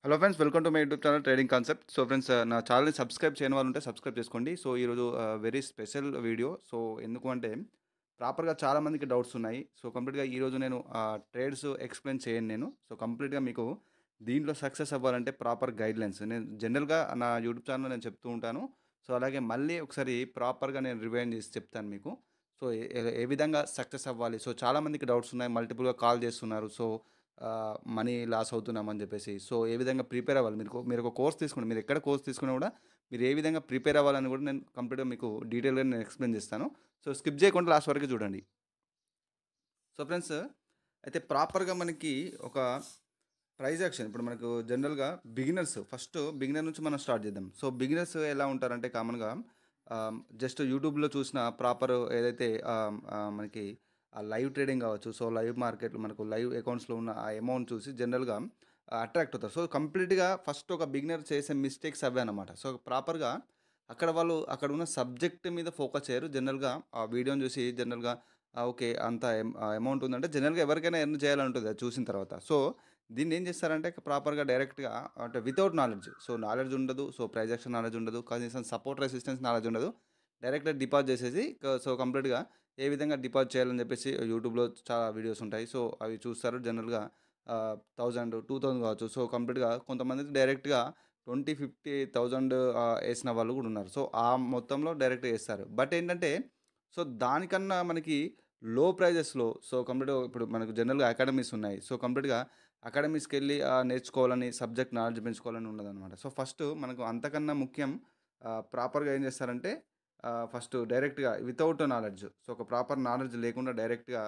Hello friends, welcome to my YouTube channel trading concept. So friends, నా ఛానల్ని subscribe చేయని వాళ్ళు ఉంటే సబ్స్క్రైబ్ చేసుకోండి. సో ఈరోజు వెరీ స్పెషల్ వీడియో. సో ఎందుకు అంటే ప్రాపర్గా చాలా మందికి డౌట్స్ ఉన్నాయి. సో కంప్లీట్గా ఈరోజు నేను ట్రేడ్స్ ఎక్స్ప్లెయిన్ చేయను నేను. సో కంప్లీట్గా మీకు దీంట్లో సక్సెస్ అవ్వాలంటే ప్రాపర్ గైడ్లైన్స్ నేను జనరల్గా నా యూట్యూబ్ ఛానల్లో నేను చెప్తూ ఉంటాను. సో అలాగే మళ్ళీ ఒకసారి ప్రాపర్గా నేను రివైండ్ చేసి చెప్తాను మీకు. సో ఏ విధంగా సక్సెస్ అవ్వాలి. సో చాలా మందికి డౌట్స్ ఉన్నాయి, మల్టిపుల్గా కాల్ చేస్తున్నారు. సో మనీ లాస్ అవుతున్నామని చెప్పేసి. సో ఏ విధంగా ప్రిపేర్ అవ్వాలి? మీరు ఒక కోర్స్ తీసుకోండి. మీరు ఎక్కడ కోర్స్ తీసుకున్నా కూడా మీరు ఏ విధంగా ప్రిపేర్ అవ్వాలని కూడా నేను కంప్లీట్‌గా మీకు డీటెయిల్‌గా నేను ఎక్స్‌ప్లెయిన్ చేస్తాను. సో స్కిప్ చేయకుండా లాస్ట్ వరకు చూడండి. సో ఫ్రెండ్స్, అయితే ప్రాపర్‌గా మనకి ఒక ప్రైజ్ యాక్షన్ ఇప్పుడు మనకు జనరల్‌గా బిగినర్ నుంచి మనం స్టార్ట్ చేద్దాం. సో బిగినర్స్ ఎలా ఉంటారంటే కామన్‌గా జస్ట్ యూట్యూబ్‌లో చూసిన ప్రాపర్ ఏదైతే మనకి లైవ్ ట్రేడింగ్ కావచ్చు. సో లైవ్ మార్కెట్‌లో మనకు లైవ్ అకౌంట్స్‌లో ఉన్న ఆ అమౌంట్ చూసి జనరల్‌గా అట్రాక్ట్ అవుతారు. సో కంప్లీట్‌గా ఫస్ట్ ఒక బిగినర్ చేసే మిస్టేక్స్ అవే అన్నమాట. సో ప్రాపర్‌గా అక్కడ ఉన్న సబ్జెక్ట్ మీద ఫోకస్ చేయరు. జనరల్‌గా ఆ వీడియోని చూసి జనరల్‌గా ఓకే. అంత అమౌంట్ ఉందంటే జనరల్‌గా ఎవరికైనా ఎర్న్ చేయాలని ఉంటది అది చూసిన తర్వాత. సో దీన్నేం చేస్తారంటే ప్రాపర్‌గా డైరెక్ట్‌గా అంటే వితౌట్ నాలెడ్జ్. సో నాలెడ్జ్ ఉండదు. సో ప్రైస్ యాక్షన్ నాలెడ్జ్ ఉండదు. కనీసం సపోర్ట్ రెసిస్టెన్స్ నాలెడ్జ్ ఉండదు. డైరెక్ట్‌గా డిపాజిట్ చేసేసి సో కంప్లీట్‌గా ఏ విధంగా డిపాజిట్ చేయాలని చెప్పేసి యూట్యూబ్‌లో చాలా వీడియోస్ ఉంటాయి. సో అవి చూస్తారు జనరల్‌గా 1000, 2000 కావచ్చు. సో కంప్లీట్‌గా కొంతమంది డైరెక్ట్‌గా 20, 50,000 ఏసిన వాళ్ళు కూడా ఉన్నారు. సో ఆ మొత్తంలో డైరెక్ట్‌గా ఏస్తారు. బట్ ఏంటంటే సో దానికన్నా మనకి లో ప్రైజెస్‌లో సో కంప్లీట్‌గా ఇప్పుడు మనకు జనరల్‌గా అకాడమీస్ ఉన్నాయి. సో కంప్లీట్‌గా అకాడమీస్‌కెళ్ళి నేర్చుకోవాలని, సబ్జెక్ట్ నాలెడ్జ్ పెంచుకోవాలని ఉండదనమాట. సో ఫస్ట్ మనకు అంతకన్నా ముఖ్యం ప్రాపర్‌గా ఏం చేస్తారంటే ఫస్ట్ డైరెక్ట్‌గా వితౌట్ నాలెడ్జ్. సో ఒక ప్రాపర్ నాలెడ్జ్ లేకుండా డైరెక్ట్‌గా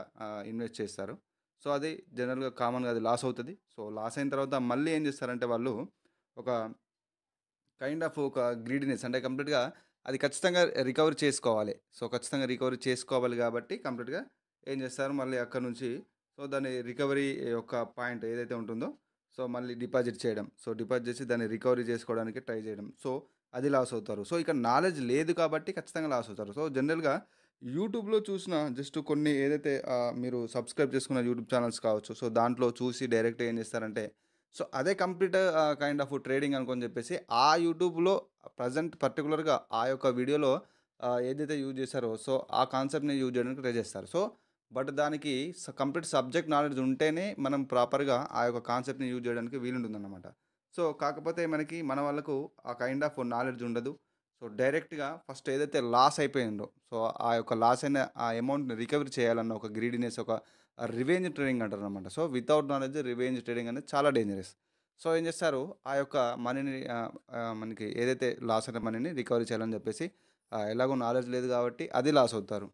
ఇన్వెస్ట్ చేస్తారు. సో అది జనరల్‌గా కామన్‌గా అది లాస్ అవుతది. సో లాస్ అయిన తర్వాత మళ్ళీ ఏం చేస్తారంటే వాళ్ళు ఒక కైండ్ ఆఫ్ ఒక గ్రీడీనెస్ అంటే కంప్లీట్‌గా అది ఖచ్చితంగా రికవరీ చేసుకోవాలి. సో ఖచ్చితంగా రికవరీ చేసుకోవాలి కాబట్టి కంప్లీట్‌గా ఏం చేస్తారు మళ్ళీ అక్కడి నుంచి సో దాన్ని రికవరీ యొక్క పాయింట్ ఏదైతే ఉంటుందో సో మళ్ళీ డిపాజిట్ చేయడం. సో డిపాజిట్ చేసి దాన్ని రికవరీ చేసుకోవడానికి ట్రై చేయడం. సో అది లాస్ అవుతారు. సో ఇక్కడ నాలెడ్జ్ లేదు కాబట్టి ఖచ్చితంగా లాస్ అవుతారు. సో జనరల్‌గా యూట్యూబ్‌లో చూసిన జస్ట్ కొన్ని ఏదైతే మీరు సబ్స్క్రైబ్ చేసుకున్న యూట్యూబ్ ఛానెల్స్ కావచ్చు. సో దాంట్లో చూసి డైరెక్ట్‌గా ఏం చేస్తారంటే సో అదే కంప్లీట్ కైండ్ ఆఫ్ ట్రేడింగ్ అనుకోని చెప్పేసి ఆ యూట్యూబ్‌లో ప్రెజెంట్ పర్టిక్యులర్‌గా ఆ యొక్క వీడియోలో ఏదైతే యూజ్ చేశారో సో ఆ కాన్సెప్ట్‌ని యూజ్ చేయడానికి ట్రై చేస్తారు. సో బట్ దానికి కంప్లీట్ సబ్జెక్ట్ నాలెడ్జ్ ఉంటేనే మనం ప్రాపర్‌గా ఆ యొక్క కాన్సెప్ట్‌ని యూజ్ చేయడానికి వీలుంటుందన్నమాట. సో కాకపోతే మనకి మన వాళ్ళకు ఆ కైండ్ ఆఫ్ నాలెడ్జ్ ఉండదు. సో డైరెక్ట్‌గా ఫస్ట్ ఏదైతే లాస్ అయిపోయిందో సో ఆ యొక్క లాస్ అయిన ఆ అమౌంట్‌ని రికవరీ చేయాలన్న ఒక గ్రీడీనెస్ ఒక రివెంజ్ ట్రేడింగ్ అంటారనమాట. So without knowledge revenge trading అనేది చాలా డేంజరస్. సో ఏం చేస్తారు ఆ యొక్క మనీని మనకి ఏదైతే లాస్ అయిన మనీని రికవరీ చేయాలని చెప్పేసి ఎలాగో నాలెడ్జ్ లేదు కాబట్టి అది లాస్ అవుతారు.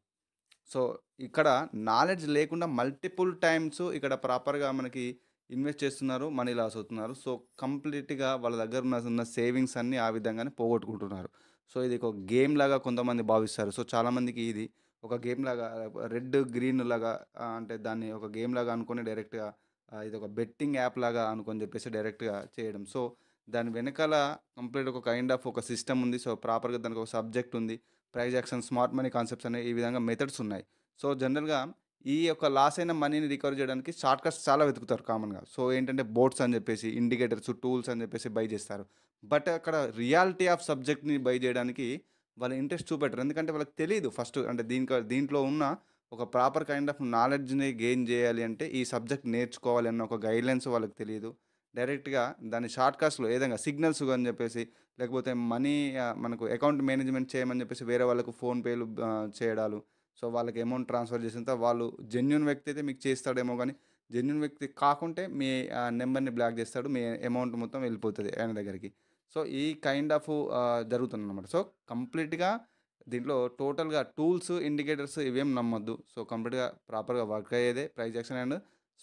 సో ఇక్కడ నాలెడ్జ్ లేకుండా మల్టిపుల్ టైమ్స్ ఇక్కడ ప్రాపర్‌గా మనకి ఇన్వెస్ట్ చేస్తున్నారు. మనీ లాస్ అవుతున్నారు. సో కంప్లీట్‌గా వాళ్ళ దగ్గర ఉన్న సేవింగ్స్ అన్నీ ఆ విధంగానే పోగొట్టుకుంటున్నారు. సో ఇది ఒక గేమ్ లాగా కొంతమంది భావిస్తారు. సో చాలామందికి ఇది ఒక గేమ్ లాగా రెడ్, గ్రీన్ లాగా అంటే దాన్ని ఒక గేమ్ లాగా అనుకోని డైరెక్ట్‌గా ఇదొక బెట్టింగ్ యాప్ లాగా అనుకోని చెప్పేసి డైరెక్ట్‌గా చేయడం. సో దాని వెనకాల కంప్లీట్ ఒక కైండ్ ఆఫ్ ఒక సిస్టమ్ ఉంది. సో ప్రాపర్‌గా దానికి ఒక సబ్జెక్ట్ ఉంది. Price action, smart money concepts అనే ఈ విధంగా మెథడ్స్ ఉన్నాయి. సో జనరల్‌గా ఈ యొక్క లాస్ అయిన మనీని రికవర్ చేయడానికి షార్ట్ కట్స్ చాలా వెతుకుతారు కామన్‌గా. సో ఏంటంటే బోట్స్ అని చెప్పేసి, ఇండికేటర్స్, టూల్స్ అని చెప్పేసి బై చేస్తారు. బట్ అక్కడ రియాలిటీ ఆఫ్ సబ్జెక్ట్‌ని బై చేయడానికి వాళ్ళు ఇంట్రెస్ట్ చూపెట్టరు. ఎందుకంటే వాళ్ళకి తెలీదు ఫస్ట్ అంటే దీంట్లో ఉన్న ఒక ప్రాపర్ కైండ్ ఆఫ్ నాలెడ్జ్‌ని గెయిన్ చేయాలి అంటే ఈ సబ్జెక్ట్ నేర్చుకోవాలి అన్న ఒక గైడ్‌లైన్స్ వాళ్ళకి తెలీదు. డైరెక్ట్‌గా దాన్ని షార్ట్ కట్స్‌లో ఏదంగా సిగ్నల్స్ అని చెప్పేసి లేకపోతే మనీ మనకు అకౌంట్ మేనేజ్‌మెంట్ చేయమని చెప్పేసి వేరే వాళ్ళకు ఫోన్‌పేలు చేయడాలు. సో, వాళ్ళకి అమౌంట్ ట్రాన్స్‌ఫర్ చేసిన తర్వాత వాళ్ళు జెన్యూన్ వ్యక్తి అయితే మీకు చేస్తాడేమో గానీ, జెన్యూన్ వ్యక్తి కాకుంటే మీ నంబర్‌ని బ్లాక్ చేస్తాడు. మీ అమౌంట్ మొత్తం వెళ్ళిపోతది ఆయన దగ్గరికి. సో, ఈ కైండ్ ఆఫ్ జరుగుతుందనమాట. సో, కంప్లీట్‌గా దీంట్లో టోటల్‌గా టూల్స్, ఇండికేటర్స్ ఇవేం నమ్మొద్దు. సో, కంప్లీట్‌గా ప్రాపర్‌గా వర్క్ అయ్యేదే price action and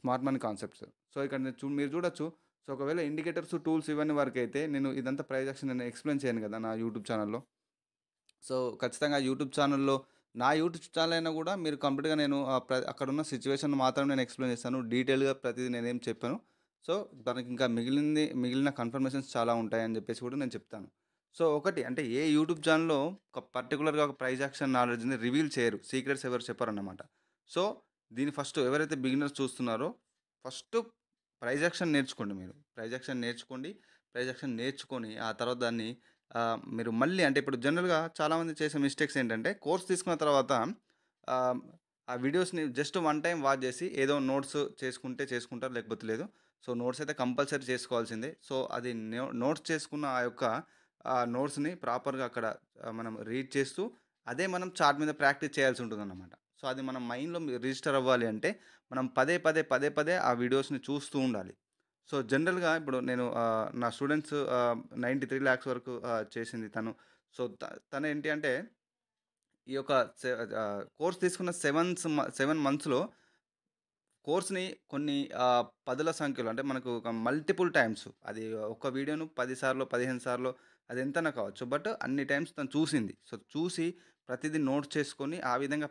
smart money concepts. So, ఇక్కడ మీరు చూడొచ్చు. సో, ఒకవేళ ఇండికేటర్స్, టూల్స్ ఇవన్నీ వర్క్ అయితే నేను ఇదంతా ప్రైస్ యాక్షన్ నేను ఎక్స్‌ప్లెయిన్ చేయను కదా! నా యూట్యూబ్ ఛానెల్‌లో. సో, ఖచ్చితంగా యూట్యూబ్ ఛానెల్‌లో నా యూట్యూబ్ ఛానెల్ అయినా గూడా మీరు కంప్లీట్‌గా నేను అక్కడున్న సిట్యుయేషన్ మాత్రం నేను ఎక్స్‌ప్లెయిన్ చేస్తాను. డీటెయిల్‌గా ప్రతిది నేనేం చెప్పను. సో, దానికింకా మిగిలిన కన్ఫర్మేషన్స్ చాలా ఉంటాయని జెప్పేసి కూడా నేను చెప్తాను. సో, ఒకటి అంటే ఏ యూట్యూబ్ ఛానెల్‌లో ఒక పర్టిక్యులర్‌గా ఒక ప్రైస్ యాక్షన్ నాలెడ్జ్‌ని రివీల్ చేయరు. సీక్రెట్స్ ఎవరు చెప్పరన్నమాట. సో, దీన్ని ఫస్ట్ ఎవరైతే బిగినర్స్ చూస్తున్నారో ఫస్ట్ ప్రైజ్ యాక్షన్ నేర్చుకోండి మీరు. ప్రైజ్ యాక్షన్ నేర్చుకోండి. ప్రైజ్ యాక్షన్ నేర్చుకొని ఆ తర్వాత దాన్ని మీరు మళ్ళీ అంటే ఇప్పుడు జనరల్‌గా చాలామంది చేసే మిస్టేక్స్ ఏంటంటే కోర్స్ తీసుకున్న తర్వాత ఆహ్, ఆ వీడియోస్‌ని జస్ట్ వన్ టైమ్ వాచ్ చేసి ఏదో నోట్స్ చేసుకుంటే చేసుకుంటారు లేకపోతే లేదు. సో, నోట్స్ అయితే కంపల్సరీ చేసుకోవాల్సిందే. సో, అది నోట్స్ చేసుకున్న ఆ యొక్క నోట్స్‌ని ప్రాపర్‌గా అక్కడ మనం రీడ్ చేస్తూ అదే మనం చార్ట్ మీద ప్రాక్టీస్ చేయాల్సి ఉంటుందన్నమాట. సో, అది మన మైండ్‌లో రిజిస్టర్ అవ్వాలి అంటే మనం పదే పదే ఆ వీడియోస్‌ని చూస్తూ ఉండాలి. సో, జనరల్‌గా ఇప్పుడు నేను నా స్టూడెంట్స్ 93 లాక్స్ వరకు చేసింది తను. సో, తనేంటి అంటే ఈ యొక్క కోర్స్ తీసుకున్న 7 మంత్స్‌లో కోర్స్‌ని కొన్ని పదుల సంఖ్యలో అంటే మనకు ఒక మల్టిపుల్ టైమ్స్ అది ఒక వీడియోను 10 సార్లో, 15 సార్లో అది ఎంతైనా కావచ్చు. బట్ అన్ని టైమ్స్ తను చూసింది. సో, చూసి ప్రతిదీ నోట్ చేసుకొని ఆ విధంగా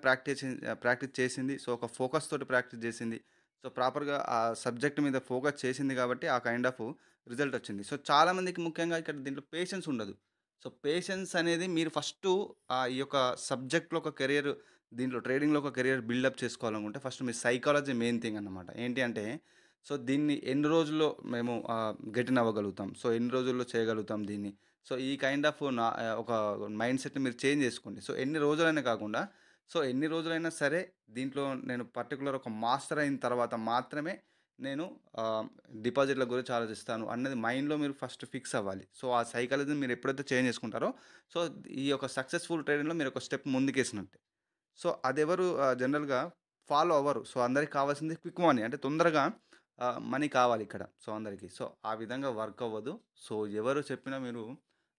ప్రాక్టీస్ చేసింది. సో, ఒక ఫోకస్ తోటి ప్రాక్టీస్ చేసింది. సో, ప్రాపర్‌గా ఆ సబ్జెక్ట్ మీద ఫోకస్ చేసింది కాబట్టి ఆ కైండ్ ఆఫ్ రిజల్ట్ వచ్చింది. సో, చాలామందికి ముఖ్యంగా ఇక్కడ దీంట్లో పేషెన్స్ ఉండదు. సో, పేషెన్స్ అనేది మీరు ఫస్టు ఈ యొక్క సబ్జెక్ట్‌లో ఒక కెరియర్ దీంట్లో ట్రేడింగ్‌లో ఒక కెరియర్ బిల్డప్ చేసుకోవాలనుకుంటే ఫస్ట్ మీ సైకాలజీ మెయిన్ థింగ్ అన్నమాట. ఏంటి అంటే, సో, దీన్ని ఎన్ని రోజుల్లో మేము గెటిన్ అవ్వగలుగుతాం. సో, ఎన్ని రోజుల్లో చేయగలుగుతాం దీన్ని. సో, ఈ కైండ్ ఆఫ్ ఒక మైండ్ సెట్‌ని మీరు చేంజ్ చేసుకోండి. సో, ఎన్ని రోజులైనా కాకుండా, సో, ఎన్ని రోజులైనా సరే దీంట్లో నేను పర్టిక్యులర్ ఒక మాస్టర్ అయిన తర్వాత మాత్రమే నేను ఆహ్, డిపాజిట్‌ల గురించి ఆలోచిస్తాను అన్నది మైండ్‌లో మీరు ఫస్ట్ ఫిక్స్ అవ్వాలి. సో, ఆ సైకాలజీని మీరు ఎప్పుడైతే చేంజ్ చేసుకుంటారో, సో, ఈ యొక్క సక్సెస్‌ఫుల్ ట్రేడింగ్‌లో మీరు ఒక స్టెప్ ముందుకేసినట్టే. సో, అదెవరు జనరల్‌గా ఫాలో అవ్వరు. సో, అందరికి కావాల్సింది క్విక్ మనీ. అంటే తొందరగా మనీ కావాలిక్కడ. సో, అందరికి. సో, ఆ విధంగా వర్క్ అవ్వదు. సో, ఎవరు చెప్పినా మీరు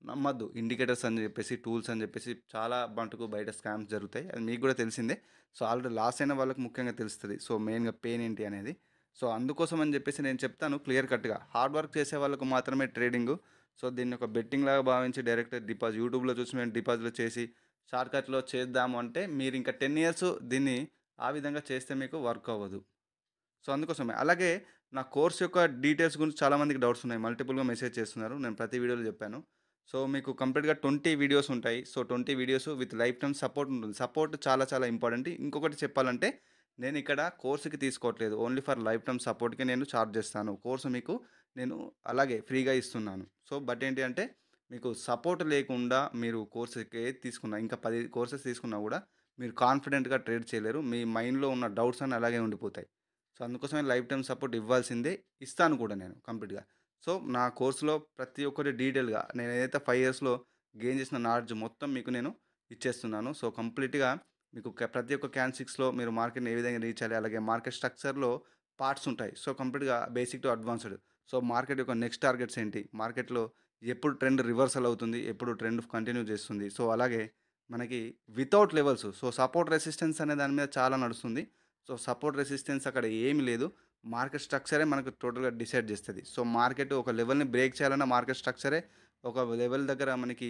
నమ్మద్దు. ఇండికేటర్స్ అని జెప్పేసి, టూల్స్ అని జెప్పేసి చాలా మటుకు బయట స్కామ్స్ జరుగుతాయి. అది మీకు గూడా తెలిసిందే. సో, ఆల్రెడీ లాస్ అయిన వాళ్ళకి ముఖ్యంగా తెలుస్తది. సో, మెయిన్‌గా పెయిన్ ఏంటి అనేది. సో, అందుకోసం అని జెప్పేసి నేను చెప్తాను క్లియర్ కట్‌గా. హార్డ్ వర్క్ చేసే వాళ్ళకి మాత్రమే ట్రేడింగు. సో, దీన్ని ఒక బెట్టింగ్ లాగా భావించి డైరెక్ట్ యూట్యూబ్‌లో చూసి మేము డిపాజిట్‌లు చేసి షార్ట్‌కట్‌లో చేద్దాము అంటే మీరింక 10 ఇయర్స్ దీన్ని ఆ విధంగా చేస్తే మీకు వర్క్ అవ్వదు. సో, అందుకోసమే. అలాగే నా కోర్స్ యొక్క డీటెయిల్స్ గురించి చాలామందికి డౌట్స్ ఉన్నాయి. మల్టిపుల్‌గా మెసేజ్ చేస్తున్నారు. నేను ప్రతి వీడియోలో చెప్పాను. సో, మీకు కంప్లీట్‌గా 20 వీడియోస్ ఉంటాయి. So, 20 videos with life time support ఉంటుంది. సపోర్ట్ చాలా చాలా ఇంపార్టెంట్. ఇంకొకటి చెప్పాలంటే నేనిక్కడ కోర్స్‌కి తీసుకోవట్లేదు. ఓన్లీ ఫర్ లైఫ్ టైమ్ సపోర్ట్‌కే నేను చార్జ్ చేస్తాను. కోర్స్ మీకు నేను అలాగే ఫ్రీగా ఇస్తున్నాను. సో, బట్ ఏంటి అంటే మీకు సపోర్ట్ లేకుండా మీరు కోర్స్‌కి ఏది తీసుకున్నా ఇంకా 10 కోర్సెస్ తీసుకున్నా కూడా మీరు కాన్ఫిడెంట్‌గా ట్రేడ్ చేయలేరు. మీ మైండ్‌లో ఉన్న డౌట్స్ అన్నీ అలాగే ఉండిపోతాయి. సో, అందుకోసమే లైఫ్ టైమ్ సపోర్ట్ ఇవ్వాల్సిందే. ఇస్తాను కూడా నేను కంప్లీట్‌గా. సో, నా కోర్స్‌లో ప్రతి ఒక్కటి డీటెయిల్‌గా నేనేదైతే 5 ఇయర్స్‌లో గెయిన్ చేసిన నాలెడ్జ్ మొత్తం మీకు నేను ఇచ్చేస్తున్నాను. సో, కంప్లీట్‌గా మీకు ప్రతి ఒక్క క్యాండిల్స్‌లో మీరు మార్కెట్‌ని ఏ విధంగా రీచ్ చేయాలి, అలాగే మార్కెట్ స్ట్రక్చర్‌లో పార్ట్స్ ఉంటాయి. సో, కంప్లీట్‌గా basic to advanced. So, market యొక్క నెక్స్ట్ టార్గెట్స్ ఏంటి? మార్కెట్‌లో ఎప్పుడు ట్రెండ్ రివర్సల్ అవుతుంది? ఎప్పుడు ట్రెండ్ కంటిన్యూ చేస్తుంది? సో, అలాగే మనకి without levels so, support resistance అనే దాని మీద చాలా నడుస్తుంది. సో, సపోర్ట్ రెసిస్టెన్స్ అక్కడ ఏమి లేదు. మార్కెట్ స్ట్రక్చరే మనకు టోటల్‌గా డిసైడ్ చేస్తది. సో, మార్కెట్ ఒక లెవెల్‌ని బ్రేక్ చేయాలన్నా మార్కెట్ స్ట్రక్చరే ఒక లెవెల్ దగ్గర మనకి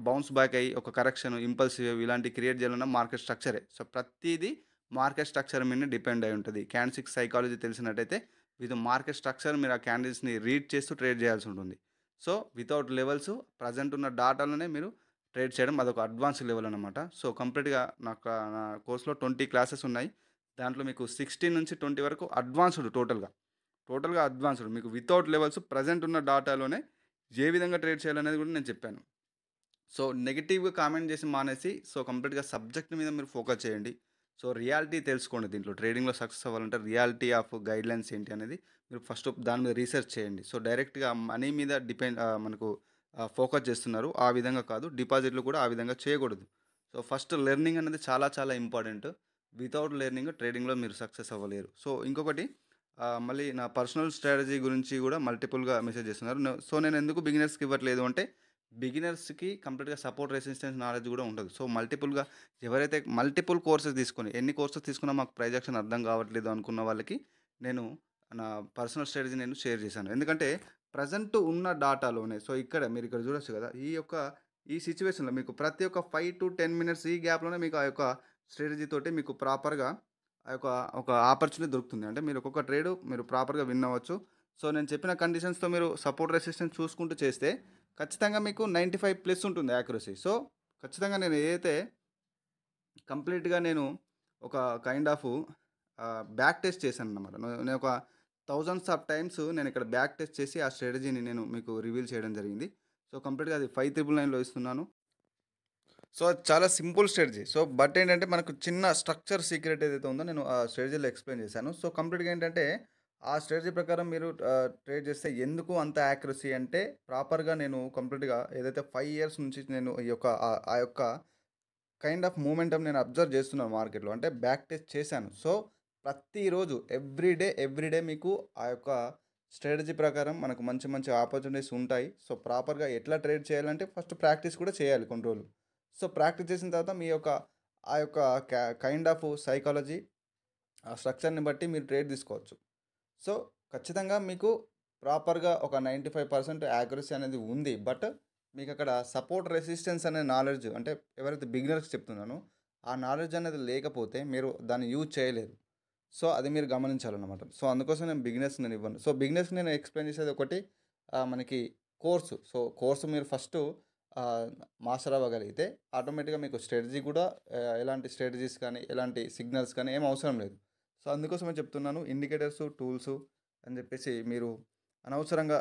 బౌన్స్ బ్యాక్ అయ్యి ఒక కరెక్షన్, ఇంపల్సివ్ ఇలాంటివి క్రియేట్ చేయాలన్నా మార్కెట్ స్ట్రక్చరే. సో, ప్రతీదీ మార్కెట్ స్ట్రక్చర్ మీదనే డిపెండ్ అయి ఉంటది. క్యాండిల్స్ సైకాలజీ తెలిసినట్టయితే విత్ మార్కెట్ స్ట్రక్చర్ మీరు ఆ క్యాండిల్స్‌ని రీడ్ చేస్తూ ట్రేడ్ చేయాల్సి ఉంటుంది. సో, వితౌట్ లెవెల్స్ ప్రెజెంట్ ఉన్న డాటాలోనే మీరు ట్రేడ్ చేయడం అదొక అడ్వాన్స్ లెవెల్ అనమాట. సో, కంప్లీట్‌గా నా కోర్స్‌లో 20 క్లాసెస్ ఉన్నాయి. దాంట్లో మీకు 16 నుంచి 20 వరకు అడ్వాన్స్‌డ్ టోటల్‌గా. టోటల్‌గా అడ్వాన్స్‌డ్. మీకు వితౌట్ లెవెల్స్ ప్రెజెంట్ ఉన్న డాటాలోనే ఏ విధంగా ట్రేడ్ చేయాలనేది కూడా నేను చెప్పాను. సో, నెగెటివ్‌గా కామెంట్ చేసి మానేసి, సో, కంప్లీట్‌గా సబ్జెక్ట్ మీద మీరు ఫోకస్ చేయండి. సో, రియాలిటీ తెలుసుకోండి దీంట్లో. ట్రేడింగ్‌లో సక్సెస్ అవ్వాలంటే రియాలిటీ ఆఫ్ గైడ్‌లైన్స్ ఏంటి అనేది మీరు ఫస్ట్ దాని మీద రీసెర్చ్ చేయండి. సో, డైరెక్ట్‌గా మనీ మీద మనకు ఫోకస్ చేస్తున్నారు. ఆ విధంగా కాదు. డిపాజిట్‌లు కూడా ఆ విధంగా చేయకూడదు. సో, ఫస్ట్ లెర్నింగ్ అనేది చాలా చాలా ఇంపార్టెంట్. వితౌట్ లెర్నింగ్ ట్రేడింగ్‌లో మీరు సక్సెస్ అవ్వలేరు. సో, ఇంకొకటి మళ్ళీ నా పర్సనల్ స్ట్రాటజీ గురించి కూడా మల్టిపుల్‌గా మెసేజ్ చేస్తున్నారు. సో, నేను ఎందుకు బిగినర్స్‌కి ఇవ్వట్లేదు అంటే బిగినర్స్‌కి కంప్లీట్‌గా సపోర్ట్ రెసిస్టెన్స్ నాలెడ్జ్ గూడా ఉండదు. సో, మల్టిపుల్‌గా ఎవరైతే మల్టిపుల్ కోర్సెస్ తీసుకొని, ఎన్ని కోర్సెస్ తీసుకున్నా మాకు ప్రైజ్ యాక్షన్ అర్థం కావట్లేదు అనుకున్న వాళ్ళకి, నేను నా పర్సనల్ స్ట్రాటజీ నేను షేర్ చేశాను. ఎందుకంటే, ప్రెజెంట్ ఉన్న డాటాలోనే సో, మీరిక్కడ చూడొచ్చు గదా! ఈ సిట్యుయేషన్‌లో మీకు ప్రతి ఒక్క 5-10 మినిట్స్ ఈ గ్యాప్‌లోనే మీకు ఆ యొక్క స్ట్రాటజీ తోటి మీకు ప్రాపర్‌గా ఆ యొక్క ఒక ఆపర్చునిటీ దొరుకుతుంది. అంటే మీరు ఒక్కొక్క ట్రేడ్ మీరు ప్రాపర్‌గా విన్ అవ్వచ్చు. సో, నేను చెప్పిన కండిషన్స్‌తో మీరు సపోర్ట్ రెసిస్టెన్స్ చూసుకుంటూ చేస్తే ఖచ్చితంగా మీకు 95 ప్లస్ ఉంటుంది యాక్యురసీ. సో, ఖచ్చితంగా నేను ఏదైతే కంప్లీట్‌గా నేను ఒక కైండ్ ఆఫ్ బ్యాక్ టెస్ట్ చేశానన్నమాట. నేను ఒక థౌసండ్స్ ఆఫ్ టైమ్స్ నేను ఇక్కడ బ్యాక్ టెస్ట్ చేసి ఆ స్ట్రాటజీని నేను మీకు రివీల్ చేయడం జరిగింది. సో, కంప్లీట్‌గా అది 5999లో ఇస్తున్నాను. సో, అది చాలా సింపుల్ స్ట్రాటజీ. సో, బట్ ఏంటంటే మనకు చిన్న స్ట్రక్చర్ సీక్రెట్ ఏదైతే ఉందో నేను ఆ స్ట్రాటజీలో ఎక్స్‌ప్లెయిన్ చేశాను. సో, కంప్లీట్‌గా ఏంటంటే ఆ స్ట్రాటజీ ప్రకారం మీరు ట్రేడ్ చేస్తే ఎందుకు అంత యాక్యురసీ అంటే ప్రాపర్‌గా నేను కంప్లీట్‌గా ఏదైతే 5 ఇయర్స్ నుంచి నేను ఈ యొక్క ఆ యొక్క కైండ్ ఆఫ్ మూమెంటమ్ నేను అబ్జర్వ్ చేస్తున్నాను మార్కెట్‌లో. అంటే బ్యాక్ టెస్ట్ చేశాను. సో, ప్రతిరోజు ఎవ్రీడే మీకు ఆ యొక్క స్ట్రాటజీ ప్రకారం మనకు మంచి మంచి ఆపర్చునిటీస్ ఉంటాయి. సో, ప్రాపర్‌గా ఎట్లా ట్రేడ్ చేయాలంటే ఫస్ట్ ప్రాక్టీస్ కూడా చేయాలి కొన్ని రోజులు. సో, ప్రాక్టీస్ చేసిన తర్వాత మీ యొక్క ఆ యొక్క కైండ్ ఆఫ్ సైకాలజీ, ఆ స్ట్రక్చర్‌ని బట్టి మీరు ట్రేడ్ తీసుకోవచ్చు. సో, ఖచ్చితంగా మీకు ప్రాపర్‌గా ఒక 95% యాక్యురసీ అనేది ఉంది. బట్ మీకక్కడ సపోర్ట్, రెసిస్టెన్స్ అనే నాలెడ్జ్ అంటే ఎవరైతే బిగినర్స్‌కి చెప్తున్నానో, ఆ నాలెడ్జ్ అనేది లేకపోతే మీరు దాన్ని యూజ్ చేయలేరు. సో, అది మీరు గమనించాలన్నమాట. సో, అందుకోసం నేను బిగినర్స్‌కి నేను ఇవ్వను. సో, బిగినర్స్‌కి నేను ఎక్స్‌ప్లెయిన్ చేసేది ఒకటి మనకి కోర్సు. సో, కోర్సు మీరు ఫస్టు ఆహ్, మాస్టర్ అవ్వగలిగితే ఆటోమేటిక్‌గా మీకు స్ట్రాటజీ కూడా ఎలాంటి స్ట్రాటజీస్ కానీ, ఎలాంటి సిగ్నల్స్ కానీ ఏం అవసరం లేదు. సో, అందుకోసమే చెప్తున్నాను ఇండికేటర్స్, టూల్స్ అని చెప్పేసి మీరు అనవసరంగా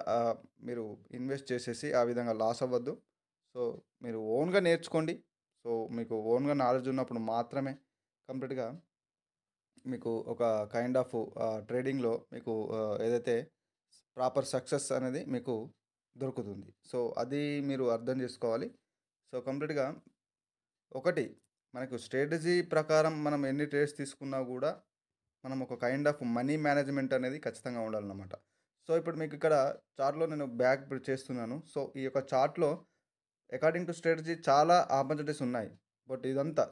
మీరు ఇన్వెస్ట్ చేసేసి ఆ విధంగా లాస్ అవ్వద్దు. సో, మీరు ఓన్‌గా నేర్చుకోండి. సో, మీకు ఓన్‌గా నాలెడ్జ్ ఉన్నప్పుడు మాత్రమే కంప్లీట్‌గా మీకు ఒక కైండ్ ఆఫ్ ట్రేడింగ్‌లో మీకు ఏదైతే ప్రాపర్ సక్సెస్ అనేది మీకు దొరుకుతుంది. సో, అది మీరు అర్థం చేసుకోవాలి. సో, కంప్లీట్‌గా ఒకటి మనకు స్ట్రాటజీ ప్రకారం మనం ఎన్ని ట్రేడ్స్ తీసుకున్నా గూడా మనం ఒక కైండ్ ఆఫ్ మనీ మేనేజ్మెంట్ అనేది ఖచ్చితంగా ఉండాలన్నమాట. సో, ఇప్పుడు మీకు ఇక్కడ చార్ట్‌లో నేను బ్యాక్ ఇప్పుడు చేస్తున్నాను. సో, ఈ యొక్క చార్ట్‌లో అకార్డింగ్ టు స్ట్రాటజీ చాలా ఆపర్చునిటీస్ ఉన్నాయి. బట్ ఇదంతా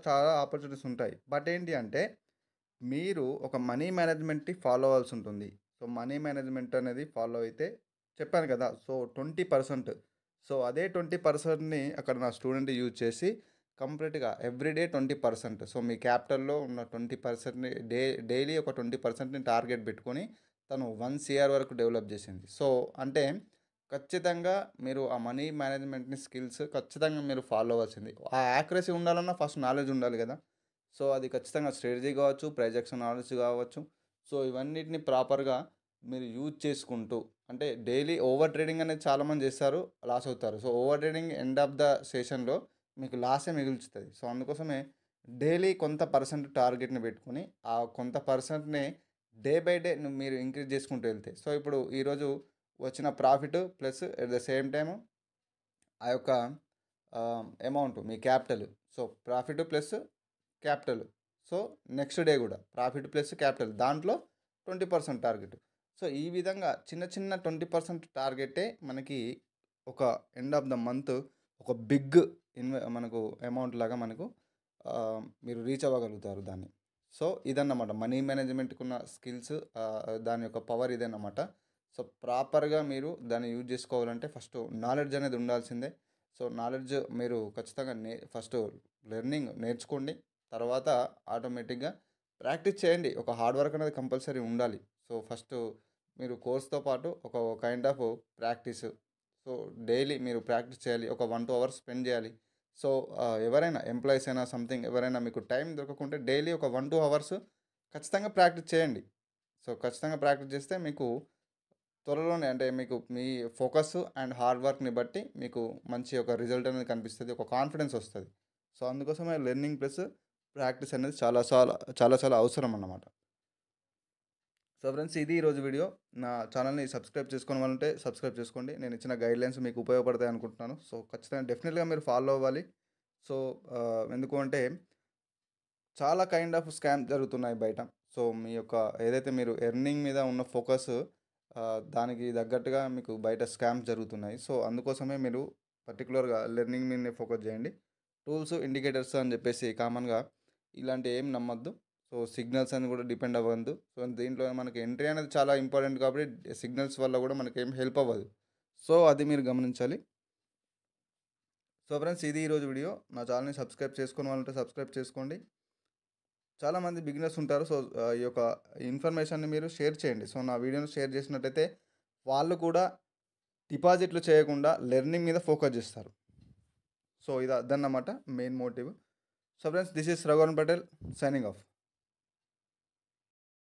చాలా ఆపర్చునిటీస్ ఉంటాయి. బట్ ఏంటి అంటే మీరు ఒక మనీ మేనేజ్మెంట్‌ని ఫాలో అవ్వాల్సుంటుంది. సో, మనీ మేనేజ్మెంట్ అనేది ఫాలో అయితే చెప్పాను కదా! సో, 20% సో, అదే 20%ని అక్కడ నా స్టూడెంట్ యూజ్ చేసి కంప్లీట్‌గా ఎవ్రీడే 20% సో, మీ క్యాపిటల్‌లో ఉన్న 20%ని డైలీ ఒక 20%ని టార్గెట్ పెట్టుకొని తను 1 సీఆర్ వరకు డెవలప్ చేసింది. సో, అంటే ఖచ్చితంగా మీరు ఆ మనీ మేనేజ్మెంట్‌ని స్కిల్స్ ఖచ్చితంగా మీరు ఫాలో అవ్వాల్సింది. ఆ యాక్యురసీ ఉండాలన్నా ఫస్ట్ నాలెడ్జ్ ఉండాలి కదా! సో, అది ఖచ్చితంగా స్ట్రాటజీ కావచ్చు, ప్రైస్ యాక్షన్ నాలెడ్జ్ కావచ్చు. సో, ఇవన్నిటిని ప్రాపర్‌గా మీరు యూజ్ చేసుకుంటూ అంటే డైలీ ఓవర్ ట్రేడింగ్ అనేది చాలామంది చేస్తారు, లాస్ అవుతారు. So, overtrading end of the సెషన్‌లో మీకు లాసే మిగుల్చుతది. సో, అందుకోసమే డైలీ కొంత పర్సెంట్ టార్గెట్‌ని పెట్టుకొని, ఆ కొంత పర్సెంట్‌ని డే బై డే మీరు ఇంక్రీజ్ చేసుకుంటూ వెళ్తే సో, ఇప్పుడు ఈరోజు వచ్చిన profit plus at the same time ఆ యొక్క అమౌంట్ మీ capital. So, profit plus capital. So, next day గూడా ప్రాఫిట్ ప్లస్ క్యాపిటల్ దాంట్లో 20% టార్గెట్. సో, ఈ విధంగా చిన్న చిన్న 20% టార్గెటే మనకి ఒక ఎండ్ ఆఫ్ ద మంత్ ఒక బిగ్ మనకు అమౌంట్ లాగా మనకు మీరు రీచ్ అవ్వగలుగుతారు దాన్ని. సో, ఇదన్నమాట మనీ మేనేజ్మెంట్‌కున్న స్కిల్స్ దాని యొక్క పవర్ ఇదన్నమాట. సో, ప్రాపర్‌గా మీరు దాన్ని యూజ్ చేసుకోవాలంటే ఫస్ట్ నాలెడ్జ్ అనేది ఉండాల్సిందే. సో, నాలెడ్జ్ మీరు ఖచ్చితంగా ఫస్ట్ లెర్నింగ్ నేర్చుకోండి. తర్వాత ఆటోమేటిక్‌గా ప్రాక్టీస్ చేయండి. ఒక హార్డ్ వర్క్ అనేది కంపల్సరీ ఉండాలి. సో, ఫస్టు మీరు కోర్స్‌తో పాటు ఒక kind of practice. So, daily మీరు ప్రాక్టీస్ చేయాలి. ఒక 1, 2 అవర్స్ స్పెండ్ చేయాలి. సో, ఎవరైనా ఎంప్లాయీస్ అయినా సంథింగ్ ఎవరైనా మీకు టైం దొరకకుంటే డైలీ ఒక 1, 2 అవర్స్ ఖచ్చితంగా ప్రాక్టీస్ చేయండి. సో, ఖచ్చితంగా ప్రాక్టీస్ చేస్తే మీకు త్వరలోనే అంటే మీకు మీ ఫోకస్ అండ్ హార్డ్ వర్క్‌ని బట్టి మీకు మంచి ఒక రిజల్ట్ అనేది కనిపిస్తది. ఒక కాన్ఫిడెన్స్ వస్తది. సో, అందుకోసమే లెర్నింగ్ ప్లస్ ప్రాక్టీస్ అనేది చాలా అవసరం అన్నమాట. సో, ఫ్రెండ్స్ ఇది ఈరోజు వీడియో. నా ఛానల్‌ని సబ్స్క్రైబ్ చేసుకోని వాళ్ళుంటే సబ్స్క్రైబ్ చేసుకోండి. నేను ఇచ్చిన గైడ్‌లైన్స్ మీకు ఉపయోగపడతాయి అనుకుంటున్నాను. సో, ఖచ్చితంగా డెఫినిట్‌గా మీరు ఫాలో అవ్వాలి. సో, ఎందుకు అంటే చాలా కైండ్ ఆఫ్ స్కామ్ జరుగుతున్నాయి బయట. సో, మీ యొక్క ఏదైతే మీరు ఎర్నింగ్ మీద ఉన్న ఫోకస్ దానికి తగ్గట్టుగా మీకు బయట స్కామ్స్ జరుగుతున్నాయి. సో, అందుకోసమే మీరు పర్టిక్యులర్‌గా లెర్నింగ్ మీదనే ఫోకస్ చేయండి. టూల్స్, ఇండికేటర్స్ అని చెప్పేసి కామన్‌గా ఇలాంటివి ఏం నమ్మొద్దు. సో, సిగ్నల్స్ అని కూడా డిపెండ్ అవ్వద్దు. సో, దీంట్లో మనకి ఎంట్రీ అనేది చాలా ఇంపార్టెంట్ కాబట్టి సిగ్నల్స్ వల్ల కూడా మనకేం హెల్ప్ అవ్వదు. సో, అది మీరు గమనించాలి. సో, ఫ్రెండ్స్ ఇది ఈరోజు వీడియో. నా ఛానల్‌ని సబ్స్క్రైబ్ చేసుకోని వాళ్ళుంటే సబ్స్క్రైబ్ చేసుకోండి. చాలామంది బిగినర్స్ ఉంటారు. సో, ఈ యొక్క ఇన్ఫర్మేషన్‌ని మీరు షేర్ చేయండి. సో, నా వీడియోని షేర్ చేసినట్టయితే వాళ్ళు కూడా డిపాజిట్లు చేయకుండా లెర్నింగ్ మీద ఫోకస్ చేస్తారు. సో, అదన్నమాట main motive. So, friends this is Raghuvaran Patel signing of.